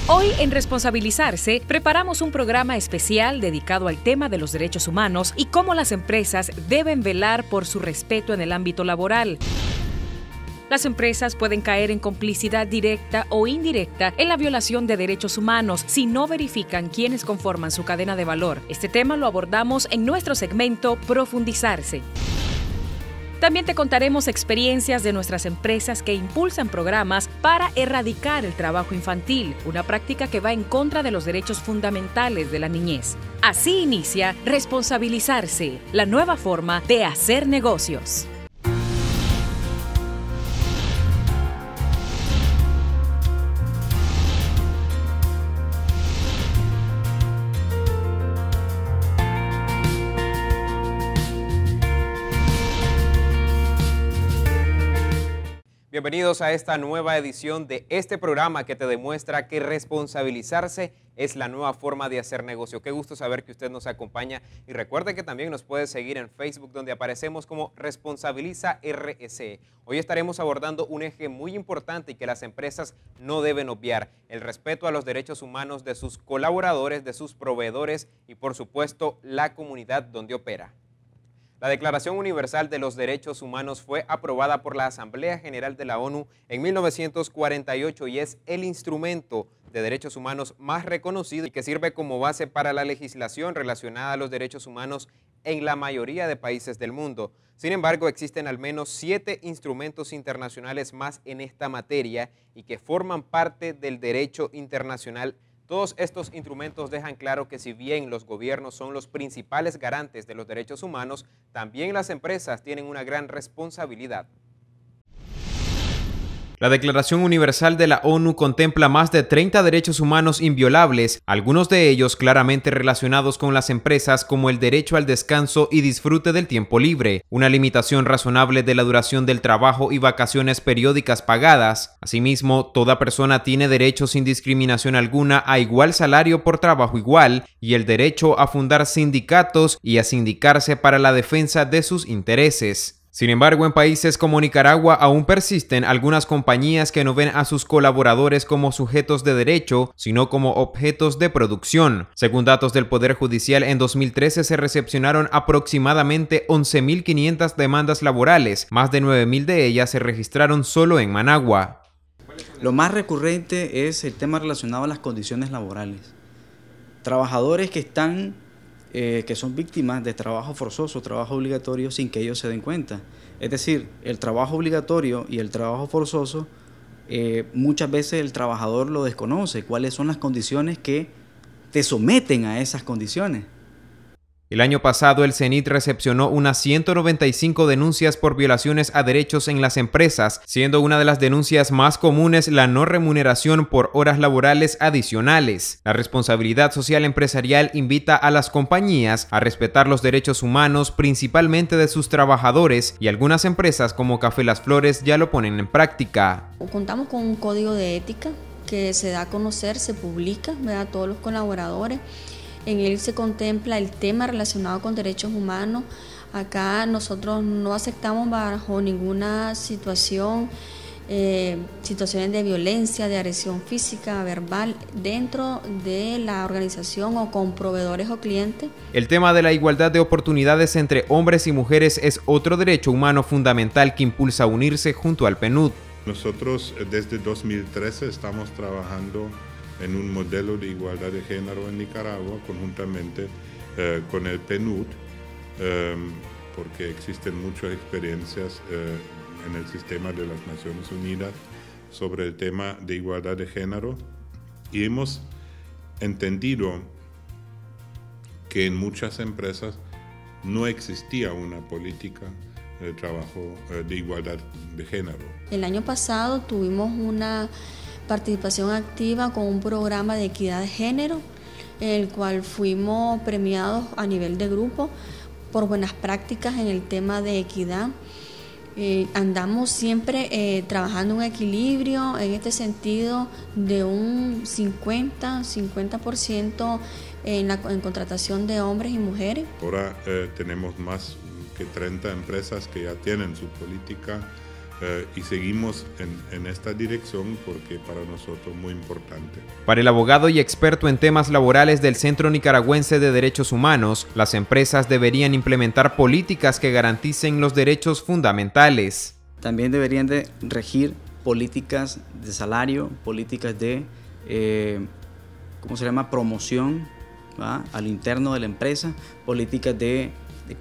Hoy en Responsabilizarse preparamos un programa especial dedicado al tema de los derechos humanos y cómo las empresas deben velar por su respeto en el ámbito laboral. Las empresas pueden caer en complicidad directa o indirecta en la violación de derechos humanos si no verifican quiénes conforman su cadena de valor. Este tema lo abordamos en nuestro segmento Profundizarse. También te contaremos experiencias de nuestras empresas que impulsan programas para erradicar el trabajo infantil, una práctica que va en contra de los derechos fundamentales de la niñez. Así inicia Responsabilizarse, la nueva forma de hacer negocios. Bienvenidos a esta nueva edición de este programa que te demuestra que responsabilizarse es la nueva forma de hacer negocio. Qué gusto saber que usted nos acompaña y recuerde que también nos puede seguir en Facebook donde aparecemos como Responsabiliza RS. Hoy estaremos abordando un eje muy importante y que las empresas no deben obviar: el respeto a los derechos humanos de sus colaboradores, de sus proveedores y por supuesto la comunidad donde opera. La Declaración Universal de los Derechos Humanos fue aprobada por la Asamblea General de la ONU en 1948 y es el instrumento de derechos humanos más reconocido y que sirve como base para la legislación relacionada a los derechos humanos en la mayoría de países del mundo. Sin embargo, existen al menos 7 instrumentos internacionales más en esta materia y que forman parte del derecho internacional. Todos estos instrumentos dejan claro que si bien los gobiernos son los principales garantes de los derechos humanos, también las empresas tienen una gran responsabilidad. La Declaración Universal de la ONU contempla más de 30 derechos humanos inviolables, algunos de ellos claramente relacionados con las empresas, como el derecho al descanso y disfrute del tiempo libre, una limitación razonable de la duración del trabajo y vacaciones periódicas pagadas. Asimismo, toda persona tiene derecho sin discriminación alguna a igual salario por trabajo igual y el derecho a fundar sindicatos y a sindicarse para la defensa de sus intereses. Sin embargo, en países como Nicaragua aún persisten algunas compañías que no ven a sus colaboradores como sujetos de derecho, sino como objetos de producción. Según datos del Poder Judicial, en 2013 se recepcionaron aproximadamente 11.500 demandas laborales, más de 9.000 de ellas se registraron solo en Managua. Lo más recurrente es el tema relacionado a las condiciones laborales. Trabajadores que son víctimas de trabajo forzoso, trabajo obligatorio, sin que ellos se den cuenta. Es decir, el trabajo obligatorio y el trabajo forzoso, muchas veces el trabajador lo desconoce, cuáles son las condiciones que te someten a esas condiciones. El año pasado, el CENIT recepcionó unas 195 denuncias por violaciones a derechos en las empresas, siendo una de las denuncias más comunes la no remuneración por horas laborales adicionales. La responsabilidad social empresarial invita a las compañías a respetar los derechos humanos, principalmente de sus trabajadores, y algunas empresas como Café Las Flores ya lo ponen en práctica. Contamos con un código de ética que se da a conocer, se publica, ¿verdad?, a todos los colaboradores. En él se contempla el tema relacionado con derechos humanos. Acá nosotros no aceptamos bajo ninguna situación, situaciones de violencia, de agresión física, verbal, dentro de la organización o con proveedores o clientes. El tema de la igualdad de oportunidades entre hombres y mujeres es otro derecho humano fundamental que impulsa a unirse junto al PNUD. Nosotros desde 2013 estamos trabajando en un modelo de igualdad de género en Nicaragua, conjuntamente con el PNUD, porque existen muchas experiencias en el sistema de las Naciones Unidas sobre el tema de igualdad de género, y hemos entendido que en muchas empresas no existía una política de trabajo de igualdad de género. El año pasado tuvimos una participación activa con un programa de equidad de género, en el cual fuimos premiados a nivel de grupo por buenas prácticas en el tema de equidad. Andamos siempre trabajando un equilibrio en este sentido de un 50% en contratación de hombres y mujeres. Ahora tenemos más que 30 empresas que ya tienen su política y seguimos en esta dirección porque para nosotros es muy importante. Para el abogado y experto en temas laborales del Centro Nicaragüense de Derechos Humanos, las empresas deberían implementar políticas que garanticen los derechos fundamentales. También deberían de regir políticas de salario, políticas de promoción, ¿va?, al interno de la empresa, políticas de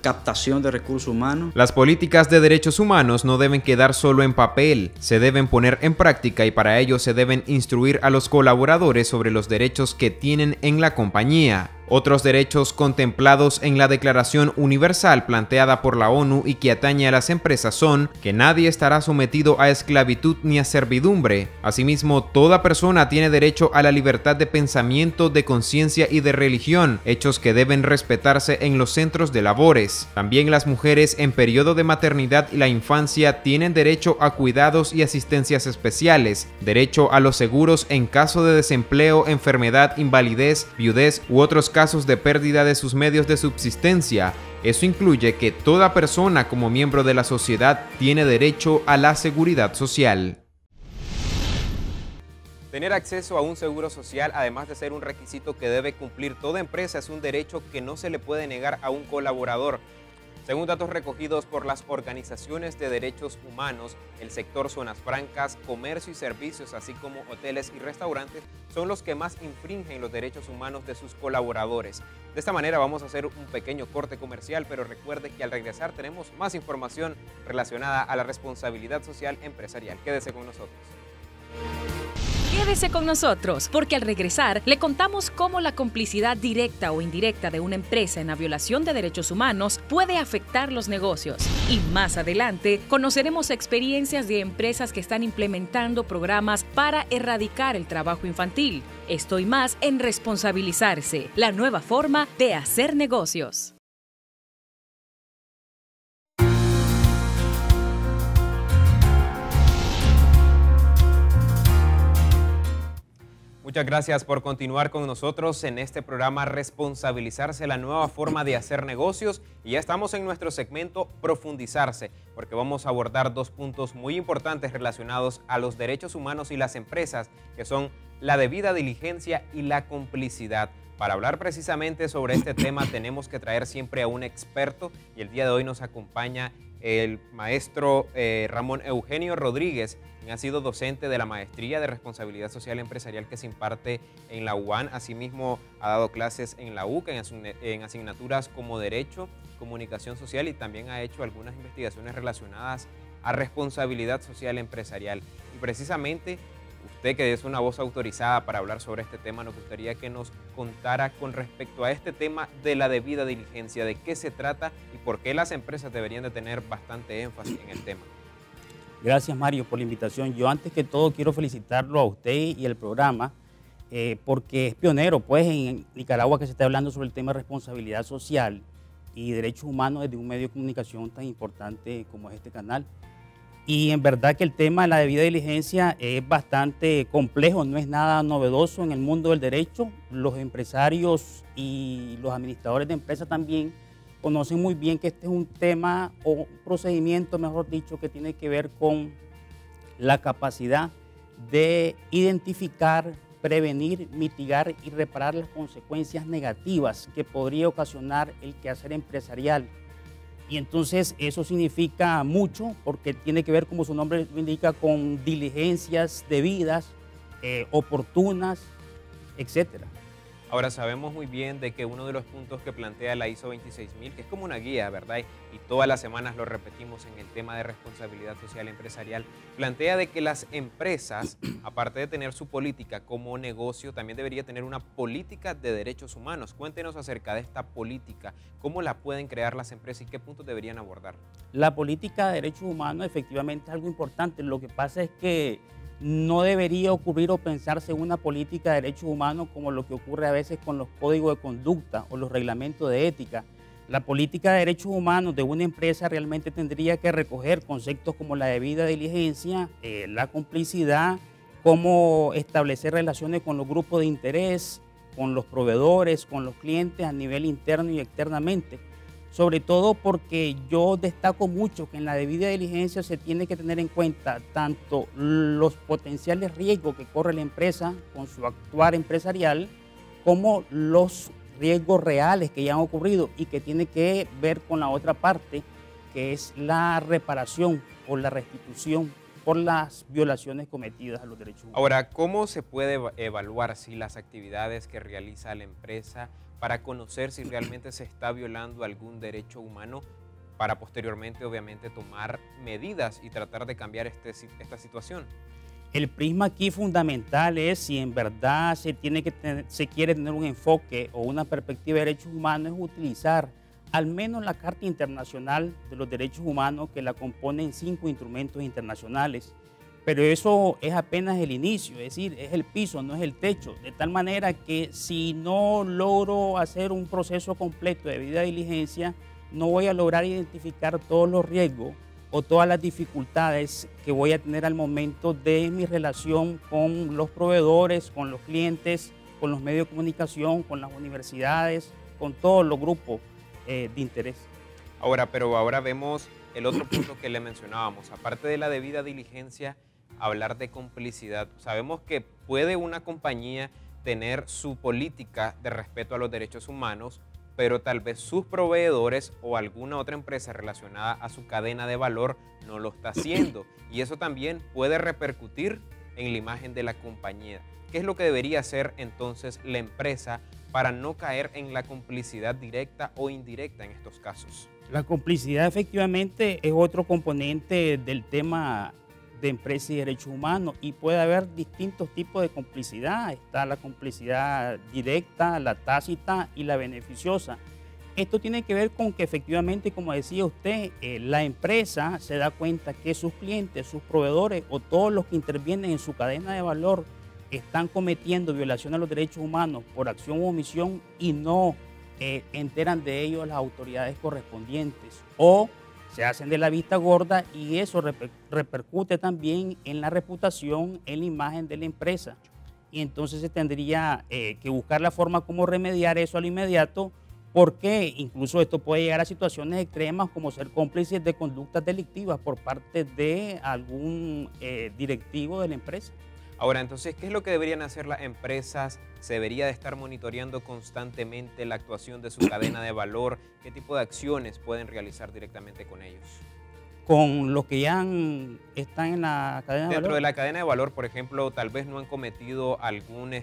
captación de recursos humanos. Las políticas de derechos humanos no deben quedar solo en papel, se deben poner en práctica y para ello se deben instruir a los colaboradores sobre los derechos que tienen en la compañía. Otros derechos contemplados en la Declaración Universal planteada por la ONU y que atañe a las empresas son que nadie estará sometido a esclavitud ni a servidumbre. Asimismo, toda persona tiene derecho a la libertad de pensamiento, de conciencia y de religión, hechos que deben respetarse en los centros de labores. También las mujeres en periodo de maternidad y la infancia tienen derecho a cuidados y asistencias especiales, derecho a los seguros en caso de desempleo, enfermedad, invalidez, viudez u otros casos de pérdida de sus medios de subsistencia. Eso incluye que toda persona como miembro de la sociedad tiene derecho a la seguridad social. Tener acceso a un seguro social, además de ser un requisito que debe cumplir toda empresa, es un derecho que no se le puede negar a un colaborador. Según datos recogidos por las organizaciones de derechos humanos, el sector zonas francas, comercio y servicios, así como hoteles y restaurantes, son los que más infringen los derechos humanos de sus colaboradores. De esta manera vamos a hacer un pequeño corte comercial, pero recuerde que al regresar tenemos más información relacionada a la responsabilidad social empresarial. Quédese con nosotros. Quédese con nosotros, porque al regresar le contamos cómo la complicidad directa o indirecta de una empresa en la violación de derechos humanos puede afectar los negocios. Y más adelante conoceremos experiencias de empresas que están implementando programas para erradicar el trabajo infantil. Esto y más en Responsabilizarse, la nueva forma de hacer negocios. Muchas gracias por continuar con nosotros en este programa Responsabilizarse, la nueva forma de hacer negocios. Y ya estamos en nuestro segmento Profundizarse, porque vamos a abordar dos puntos muy importantes relacionados a los derechos humanos y las empresas, que son la debida diligencia y la complicidad. Para hablar precisamente sobre este tema tenemos que traer siempre a un experto y el día de hoy nos acompaña el maestro Ramón Eugenio Rodríguez, quien ha sido docente de la Maestría de Responsabilidad Social Empresarial que se imparte en la UAN. Asimismo, ha dado clases en la UCA en asignaturas como Derecho, Comunicación Social y también ha hecho algunas investigaciones relacionadas a responsabilidad social empresarial. Y precisamente usted, que es una voz autorizada para hablar sobre este tema, nos gustaría que nos contara con respecto a este tema de la debida diligencia, de qué se trata y por qué las empresas deberían de tener bastante énfasis en el tema. Gracias, Mario, por la invitación. Yo antes que todo quiero felicitarlo a usted y el programa porque es pionero pues en Nicaragua que se está hablando sobre el tema de responsabilidad social y derechos humanos desde un medio de comunicación tan importante como es este canal. Y en verdad que el tema de la debida diligencia es bastante complejo, no es nada novedoso en el mundo del derecho. Los empresarios y los administradores de empresas también conocen muy bien que este es un tema o un procedimiento, mejor dicho, que tiene que ver con la capacidad de identificar, prevenir, mitigar y reparar las consecuencias negativas que podría ocasionar el quehacer empresarial. Y entonces eso significa mucho porque tiene que ver, como su nombre lo indica, con diligencias debidas, oportunas, etcétera. Ahora sabemos muy bien de que uno de los puntos que plantea la ISO 26000, que es como una guía, ¿verdad? Y todas las semanas lo repetimos en el tema de responsabilidad social empresarial, plantea de que las empresas, aparte de tener su política como negocio, también debería tener una política de derechos humanos. Cuéntenos acerca de esta política, cómo la pueden crear las empresas y qué puntos deberían abordar. La política de derechos humanos efectivamente es algo importante. Lo que pasa es que no debería ocurrir o pensarse en una política de derechos humanos como lo que ocurre a veces con los códigos de conducta o los reglamentos de ética. La política de derechos humanos de una empresa realmente tendría que recoger conceptos como la debida diligencia, la complicidad, cómo establecer relaciones con los grupos de interés, con los proveedores, con los clientes a nivel interno y externamente. sobre todo porque yo destaco mucho que en la debida diligencia se tiene que tener en cuenta tanto los potenciales riesgos que corre la empresa con su actuar empresarial, como los riesgos reales que ya han ocurrido y que tiene que ver con la otra parte, que es la reparación o la restitución por las violaciones cometidas a los derechos humanos. Ahora, ¿cómo se puede evaluar si las actividades que realiza la empresa para conocer si realmente se está violando algún derecho humano, para posteriormente obviamente tomar medidas y tratar de cambiar esta situación? El prisma aquí fundamental es si en verdad se quiere tener un enfoque o una perspectiva de derechos humanos, es utilizar al menos la Carta Internacional de los Derechos Humanos, que la componen 5 instrumentos internacionales. Pero eso es apenas el inicio, es decir, es el piso, no es el techo. De tal manera que si no logro hacer un proceso completo de debida diligencia, no voy a lograr identificar todos los riesgos o todas las dificultades que voy a tener al momento de mi relación con los proveedores, con los clientes, con los medios de comunicación, con las universidades, con todos los grupos de interés. Pero ahora vemos el otro punto que le mencionábamos. Aparte de la debida diligencia, hablar de complicidad. Sabemos que puede una compañía tener su política de respeto a los derechos humanos, pero tal vez sus proveedores o alguna otra empresa relacionada a su cadena de valor no lo está haciendo. Y eso también puede repercutir en la imagen de la compañía. ¿Qué es lo que debería hacer entonces la empresa para no caer en la complicidad directa o indirecta en estos casos? La complicidad efectivamente es otro componente del tema de empresas y derechos humanos, y puede haber distintos tipos de complicidad. Está la complicidad directa, la tácita y la beneficiosa. Esto tiene que ver con que efectivamente, como decía usted, la empresa se da cuenta que sus clientes, sus proveedores o todos los que intervienen en su cadena de valor están cometiendo violación a los derechos humanos por acción u omisión y no enteran de ello las autoridades correspondientes, o se hacen de la vista gorda, y eso repercute también en la reputación, en la imagen de la empresa. Y entonces se tendría que buscar la forma como remediar eso al inmediato, porque incluso esto puede llegar a situaciones extremas como ser cómplices de conductas delictivas por parte de algún directivo de la empresa. Ahora, entonces, ¿qué es lo que deberían hacer las empresas? ¿Se debería de estar monitoreando constantemente la actuación de su cadena de valor? ¿Qué tipo de acciones pueden realizar directamente con ellos? Con los que ya están en la cadena de valor. Dentro de la cadena de valor, por ejemplo, tal vez no han cometido algún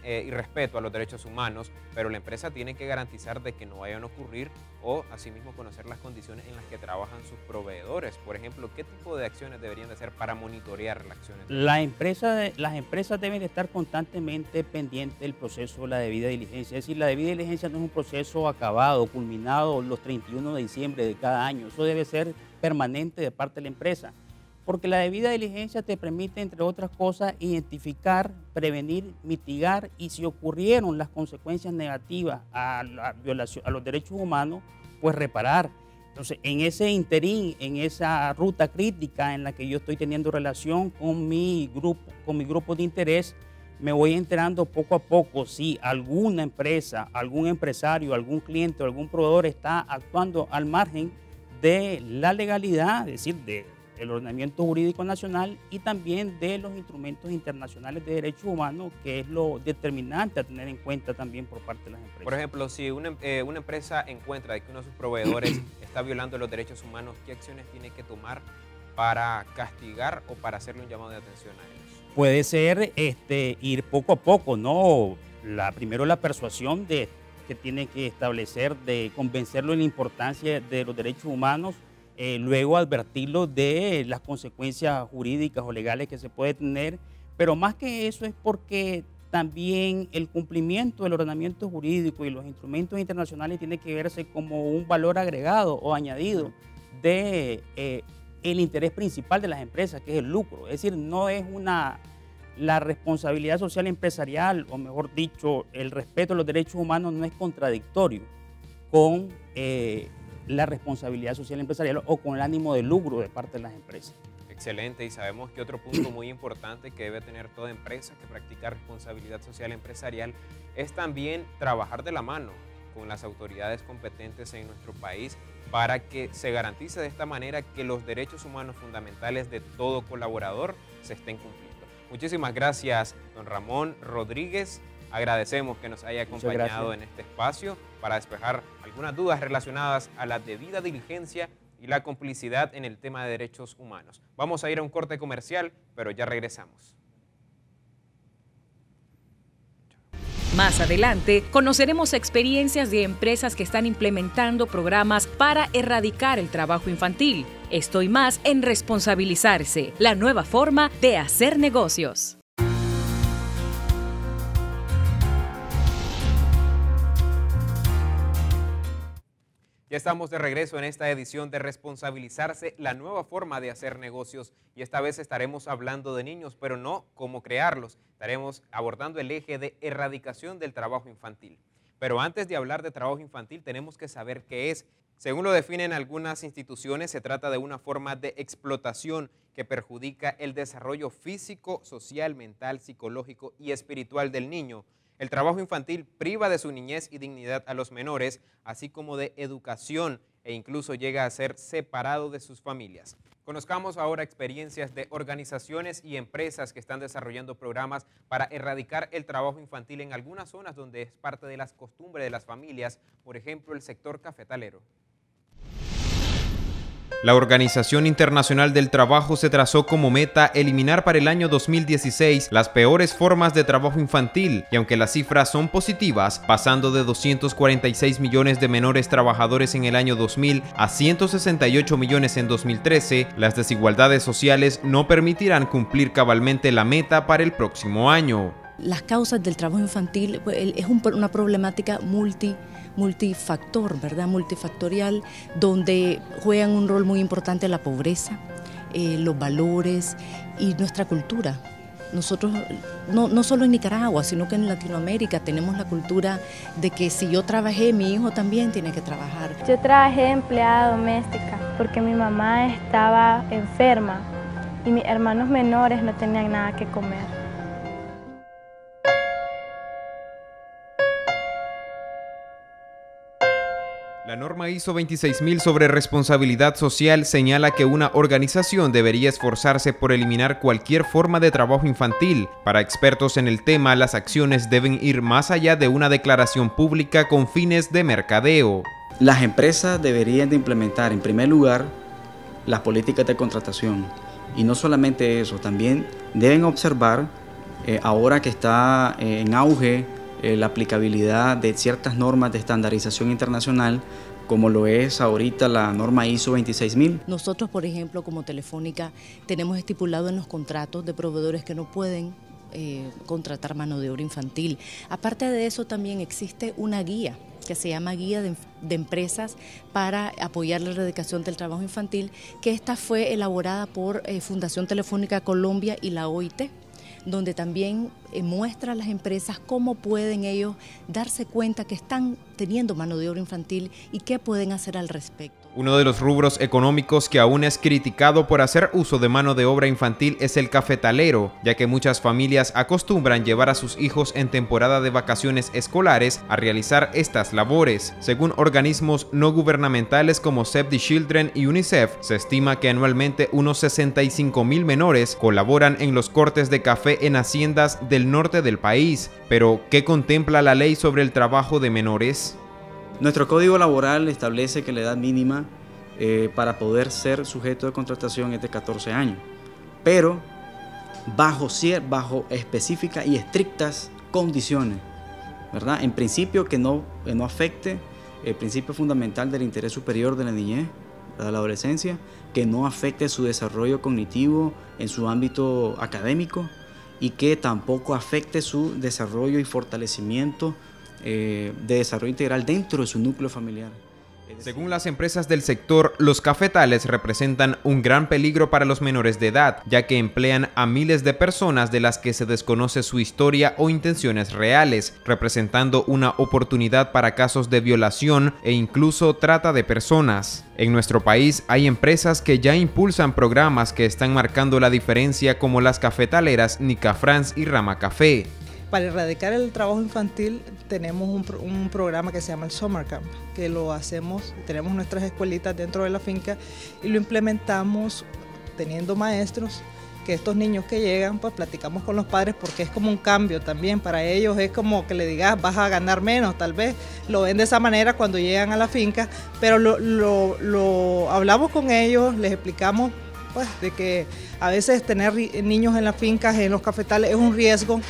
irrespeto a los derechos humanos, pero la empresa tiene que garantizar de que no vayan a ocurrir, o asimismo conocer las condiciones en las que trabajan sus proveedores. Por ejemplo, ¿qué tipo de acciones deberían de hacer para monitorear las acciones? Las empresas deben de estar constantemente pendientes del proceso de la debida diligencia. Es decir, la debida diligencia no es un proceso acabado, culminado los 31 de diciembre de cada año. Eso debe ser permanente de parte de la empresa, porque la debida diligencia te permite, entre otras cosas, identificar, prevenir, mitigar, y si ocurrieron las consecuencias negativas a la violación a los derechos humanos, pues reparar. Entonces, en ese interín, en esa ruta crítica en la que yo estoy teniendo relación con mi grupo de interés, me voy enterando poco a poco si alguna empresa, algún empresario, algún cliente o algún proveedor está actuando al margen de la legalidad, es decir, del ordenamiento jurídico nacional y también de los instrumentos internacionales de derechos humanos, que es lo determinante a tener en cuenta también por parte de las empresas. Por ejemplo, si una empresa encuentra que uno de sus proveedores está violando los derechos humanos, ¿qué acciones tiene que tomar para castigar o para hacerle un llamado de atención a ellos? Puede ser ir poco a poco, ¿no? Primero la persuasión que tiene que establecer, de convencerlo de la importancia de los derechos humanos, luego advertirlo de las consecuencias jurídicas o legales que se puede tener, pero más que eso es porque también el cumplimiento del ordenamiento jurídico y los instrumentos internacionales tiene que verse como un valor agregado o añadido de el interés principal de las empresas, que es el lucro. Es decir, no es la responsabilidad social empresarial, o mejor dicho, el respeto a los derechos humanos no es contradictorio con la responsabilidad social empresarial o con el ánimo de lucro de parte de las empresas. Excelente, y sabemos que otro punto muy importante que debe tener toda empresa que practica responsabilidad social empresarial es también trabajar de la mano con las autoridades competentes en nuestro país para que se garantice de esta manera que los derechos humanos fundamentales de todo colaborador se estén cumpliendo. Muchísimas gracias, don Ramón Rodríguez. Agradecemos que nos haya acompañado en este espacio para despejar algunas dudas relacionadas a la debida diligencia y la complicidad en el tema de derechos humanos. Vamos a ir a un corte comercial, pero ya regresamos. Más adelante, conoceremos experiencias de empresas que están implementando programas para erradicar el trabajo infantil. Esto y más en Responsabilizarse, la nueva forma de hacer negocios. Ya estamos de regreso en esta edición de Responsabilizarse, la nueva forma de hacer negocios, y esta vez estaremos hablando de niños, pero no cómo crearlos. Estaremos abordando el eje de erradicación del trabajo infantil. Pero antes de hablar de trabajo infantil tenemos que saber qué es. Según lo definen algunas instituciones, se trata de una forma de explotación que perjudica el desarrollo físico, social, mental, psicológico y espiritual del niño. El trabajo infantil priva de su niñez y dignidad a los menores, así como de educación, e incluso llega a ser separado de sus familias. Conozcamos ahora experiencias de organizaciones y empresas que están desarrollando programas para erradicar el trabajo infantil en algunas zonas donde es parte de las costumbres de las familias, por ejemplo, el sector cafetalero. La Organización Internacional del Trabajo se trazó como meta eliminar para el año 2016 las peores formas de trabajo infantil, y aunque las cifras son positivas, pasando de 246 millones de menores trabajadores en el año 2000 a 168 millones en 2013, las desigualdades sociales no permitirán cumplir cabalmente la meta para el próximo año. Las causas del trabajo infantil es una problemática multifactor, ¿verdad? Multifactorial, donde juegan un rol muy importante la pobreza, los valores y nuestra cultura. Nosotros, no solo en Nicaragua, sino que en Latinoamérica tenemos la cultura de que si yo trabajé, mi hijo también tiene que trabajar. Yo trabajé de empleada doméstica porque mi mamá estaba enferma y mis hermanos menores no tenían nada que comer. La norma ISO 26000 sobre responsabilidad social señala que una organización debería esforzarse por eliminar cualquier forma de trabajo infantil. Para expertos en el tema, las acciones deben ir más allá de una declaración pública con fines de mercadeo. Las empresas deberían de implementar, en primer lugar, las políticas de contratación. Y no solamente eso, también deben observar, ahora que está en auge, la aplicabilidad de ciertas normas de estandarización internacional, como lo es ahorita la norma ISO 26000. Nosotros, por ejemplo, como Telefónica, tenemos estipulado en los contratos de proveedores que no pueden contratar mano de obra infantil. Aparte de eso, también existe una guía que se llama Guía de Empresas para apoyar la erradicación del trabajo infantil, que esta fue elaborada por Fundación Telefónica Colombia y la OIT, donde también muestra a las empresas cómo pueden ellos darse cuenta que están teniendo mano de obra infantil y qué pueden hacer al respecto. Uno de los rubros económicos que aún es criticado por hacer uso de mano de obra infantil es el cafetalero, ya que muchas familias acostumbran llevar a sus hijos en temporada de vacaciones escolares a realizar estas labores. Según organismos no gubernamentales como Save the Children y UNICEF, se estima que anualmente unos 65,000 menores colaboran en los cortes de café en haciendas del norte del país. Pero, ¿qué contempla la ley sobre el trabajo de menores? Nuestro Código Laboral establece que la edad mínima para poder ser sujeto de contratación es de 14 años, pero bajo específicas y estrictas condiciones, ¿verdad? En principio que no afecte el principio fundamental del interés superior de la niñez, de la adolescencia, que no afecte su desarrollo cognitivo en su ámbito académico y que tampoco afecte su desarrollo y fortalecimiento de desarrollo integral dentro de su núcleo familiar. Según las empresas del sector, los cafetales representan un gran peligro para los menores de edad, ya que emplean a miles de personas de las que se desconoce su historia o intenciones reales, representando una oportunidad para casos de violación e incluso trata de personas. En nuestro país hay empresas que ya impulsan programas que están marcando la diferencia, como las cafetaleras Nica France y Rama Café. Para erradicar el trabajo infantil tenemos un programa que se llama el Summer Camp, que lo hacemos, tenemos nuestras escuelitas dentro de la finca y lo implementamos teniendo maestros, que estos niños que llegan, pues platicamos con los padres porque es como un cambio también para ellos, es como que le digas vas a ganar menos, tal vez lo ven de esa manera cuando llegan a la finca, pero lo hablamos con ellos, les explicamos pues de que a veces tener niños en las fincas, en los cafetales es un riesgo.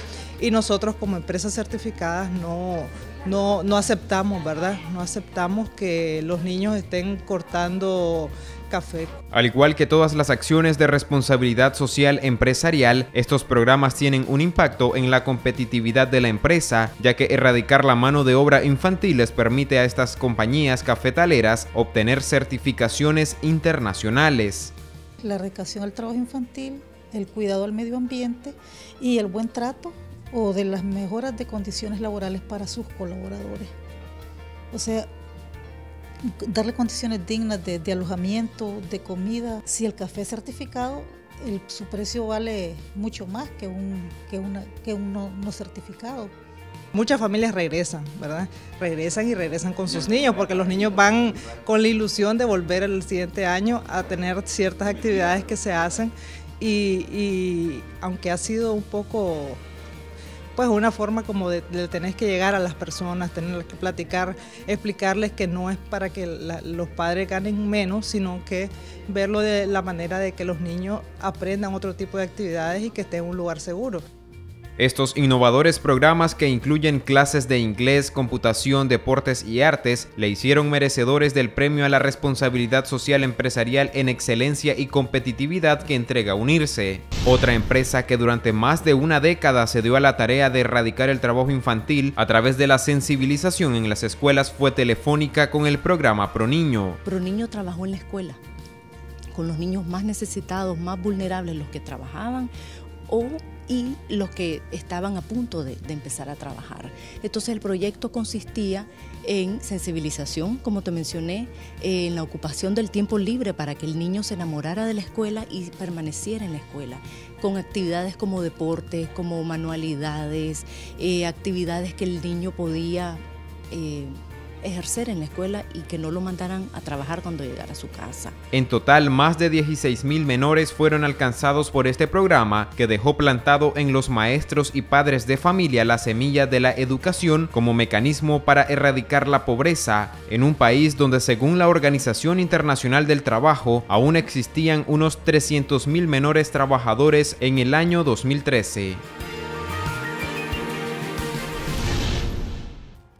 Y nosotros como empresas certificadas no aceptamos, ¿verdad? No aceptamos que los niños estén cortando café. Al igual que todas las acciones de responsabilidad social empresarial, estos programas tienen un impacto en la competitividad de la empresa, ya que erradicar la mano de obra infantil les permite a estas compañías cafetaleras obtener certificaciones internacionales. La erradicación del trabajo infantil, el cuidado al medio ambiente y el buen trato o de las mejoras de condiciones laborales para sus colaboradores. O sea, darle condiciones dignas de alojamiento, de comida. Si el café es certificado, su precio vale mucho más que un no certificado. Muchas familias regresan, ¿verdad? Regresan con sus niños, porque los niños van con la ilusión de volver el siguiente año a tener ciertas actividades que se hacen y aunque ha sido un poco pues una forma como de tener que llegar a las personas, tener que platicar, explicarles que no es para que los padres ganen menos, sino que verlo de la manera de que los niños aprendan otro tipo de actividades y que estén en un lugar seguro. Estos innovadores programas, que incluyen clases de inglés, computación, deportes y artes, le hicieron merecedores del Premio a la Responsabilidad Social Empresarial en Excelencia y Competitividad que entrega Unirse. Otra empresa que durante más de una década se dio a la tarea de erradicar el trabajo infantil a través de la sensibilización en las escuelas fue Telefónica con el programa ProNiño. ProNiño trabajó en la escuela con los niños más necesitados, más vulnerables, los que trabajaban y los que estaban a punto de empezar a trabajar. Entonces el proyecto consistía en sensibilización, como te mencioné, en la ocupación del tiempo libre para que el niño se enamorara de la escuela y permaneciera en la escuela, con actividades como deportes, como manualidades, actividades que el niño podía ejercer en la escuela y que no lo mandaran a trabajar cuando llegara a su casa. En total, más de 16,000 menores fueron alcanzados por este programa, que dejó plantado en los maestros y padres de familia la semilla de la educación como mecanismo para erradicar la pobreza en un país donde, según la Organización Internacional del Trabajo, aún existían unos 300,000 menores trabajadores en el año 2013.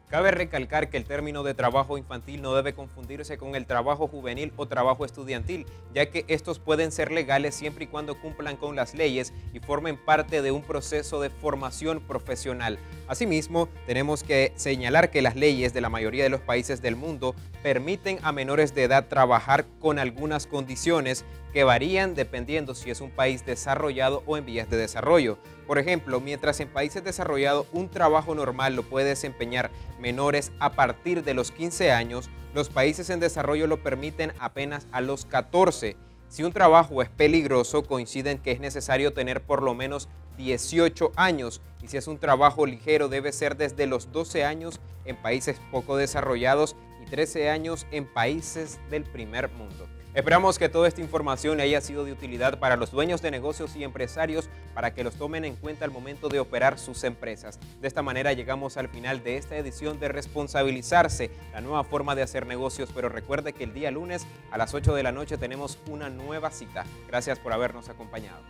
Cabe recalcar que el término de trabajo infantil no debe confundirse con el trabajo juvenil o trabajo estudiantil, ya que estos pueden ser legales siempre y cuando cumplan con las leyes y formen parte de un proceso de formación profesional. Asimismo, tenemos que señalar que las leyes de la mayoría de los países del mundo permiten a menores de edad trabajar con algunas condiciones que varían dependiendo si es un país desarrollado o en vías de desarrollo. Por ejemplo, mientras en países desarrollados un trabajo normal lo puede desempeñar menores a partir de los 15 años, los países en desarrollo lo permiten apenas a los 14. Si un trabajo es peligroso, coinciden que es necesario tener por lo menos 18 años, y si es un trabajo ligero debe ser desde los 12 años en países poco desarrollados y 13 años en países del primer mundo. Esperamos que toda esta información le haya sido de utilidad para los dueños de negocios y empresarios para que los tomen en cuenta al momento de operar sus empresas. De esta manera llegamos al final de esta edición de Responsabilizarse, la nueva forma de hacer negocios, pero recuerde que el día lunes a las 8 de la noche tenemos una nueva cita. Gracias por habernos acompañado.